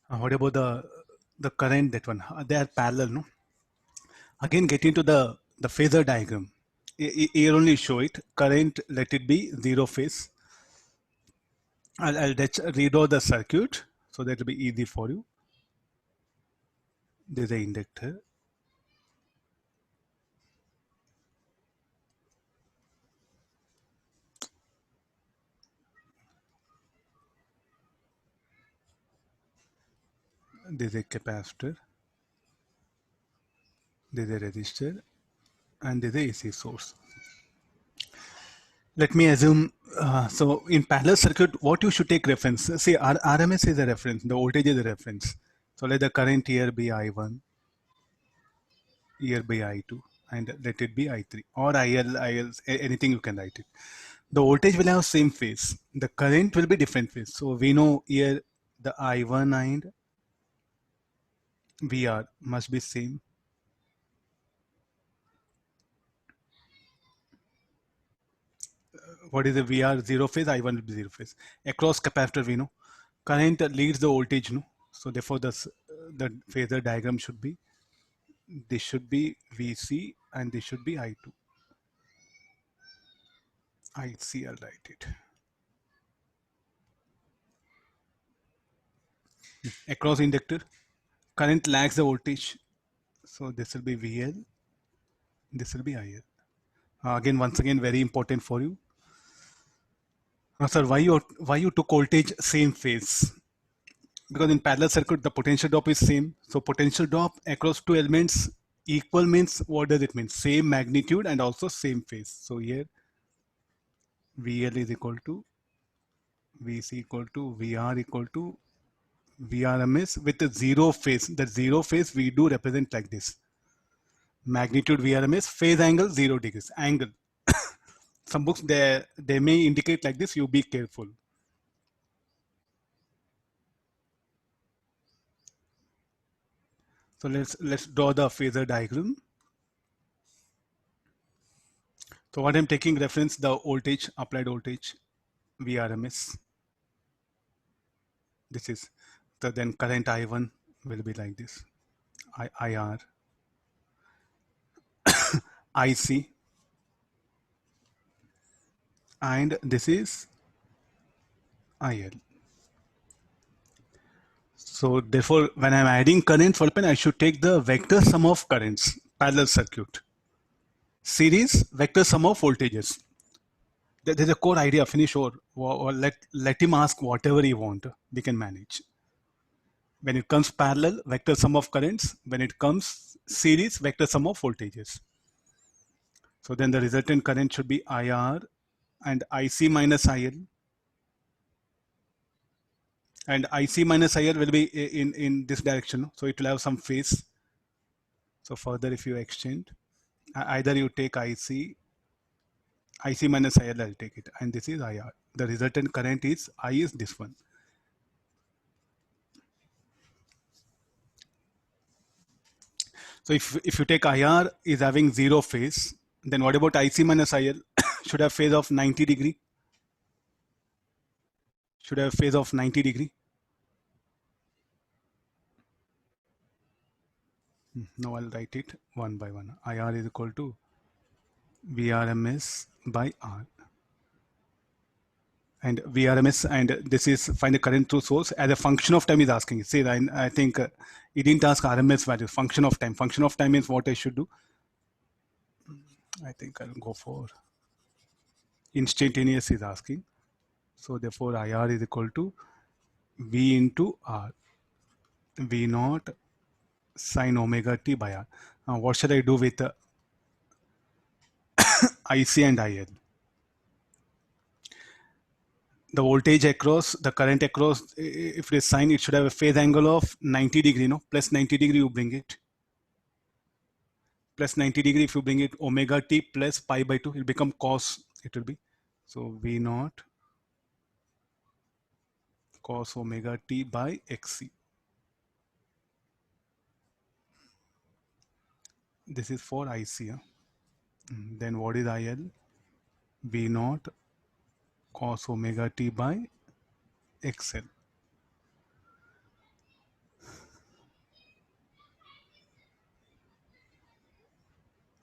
What about the current, that one? They are parallel, no? Again, get into the phasor diagram. Here only show it. Current, let it be zero phase. I'll redraw the circuit so that will be easy for you. This is the inductor. This is a capacitor. This is a resistor. And this is a AC source. Let me assume, so in parallel circuit, what you should take reference? See, RMS is a reference, the voltage is a reference. So let the current here be I1, here be I2, and let it be I3, or IL, anything you can write it. The voltage will have same phase. The current will be different phase. So we know here the I1 and VR must be same. What is the VR? Zero phase, I1 will be zero phase. Across capacitor, we know current leads the voltage, no? So therefore the phasor diagram should be, this should be VC and this should be I2. IC, I'll write it. Across inductor, current lags the voltage. So this will be VL, this will be IL. Again, once again, very important for you. Now, sir, why you took voltage same phase? Because in parallel circuit, the potential drop is same. So potential drop across two elements equal means, what does it mean? Same magnitude and also same phase. So here VL is equal to VC equal to VR equal to VRMS with a zero phase. That zero phase we do represent like this. Magnitude VRMS, phase angle 0 degrees. Angle. Some books they may indicate like this. You be careful. So let's draw the phasor diagram. So what I'm taking reference, the voltage, applied voltage, VRMS. This is then current I1 will be like this. IR, IC, and this is IL. So therefore, when I'm adding currents, I should take the vector sum of currents, parallel circuit. Series, vector sum of voltages. There's a core idea, finish or let him ask whatever he want. We can manage. When it comes parallel, vector sum of currents. When it comes series, vector sum of voltages. So then the resultant current should be IR and IC minus IL. And IC minus IL will be in this direction. So it will have some phase. So further, if you extend, either you take IC minus IL, I'll take it. And this is IR. The resultant current is I is this one. So if you take IR is having zero phase, then what about IC minus IL? Should have phase of 90 degree. Should have phase of 90 degree. Now I'll write it one by one. IR is equal to VRMS by R. And VRMS, and this is find the current through source as a function of time is asking. See, I think he didn't ask RMS value, function of time. Function of time is what I should do. I think I'll go for instantaneous is asking. So therefore IR is equal to V into R. V naught sine omega t by R. Now what should I do with IC and IL? The voltage across, the current across, if it is sine, it should have a phase angle of 90 degree, no? Plus 90 degree, you bring it. Plus 90 degree, if you bring it omega t plus pi by 2, it will become cos, it will be. So V naught cos omega t by xc. This is for IC. Then what is IL? V naught cos omega t by XL.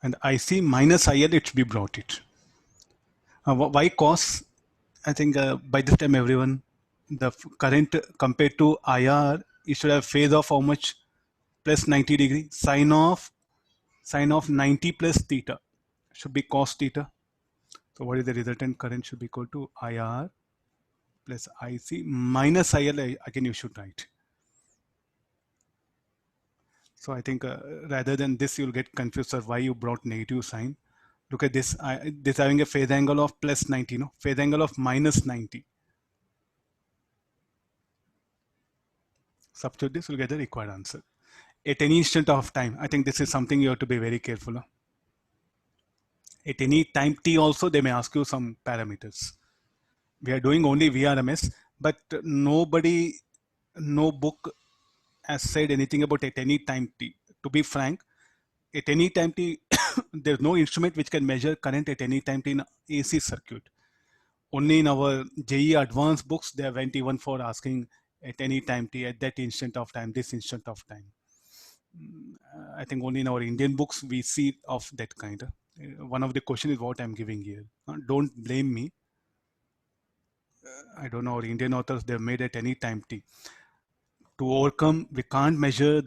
And IC minus IL, it should be brought it. Why cos? I think by this time everyone, the current compared to IR, it should have phase of how much? Plus 90 degree. Sine of 90 plus theta should be cos theta. So what is the resultant current should be equal to IR plus IC minus IL. Again, you should write. So I think rather than this, you'll get confused, sir, why you brought negative sign. Look at this. This having a phase angle of plus 90, no? Phase angle of minus 90. Substitute this, you'll get the required answer. At any instant of time, I think this is something you have to be very careful of. At any time t also, they may ask you some parameters. We are doing only VRMS, but nobody, no book has said anything about at any time t. To be frank, at any time t, there's no instrument which can measure current at any time t in AC circuit. Only in our JE advanced books, they went even for asking at any time t, at that instant of time, this instant of time. I think only in our Indian books we see of that kind. One of the question is what I'm giving here. Don't blame me. I don't know, our Indian authors, they've made at any time t. To overcome, we can't measure the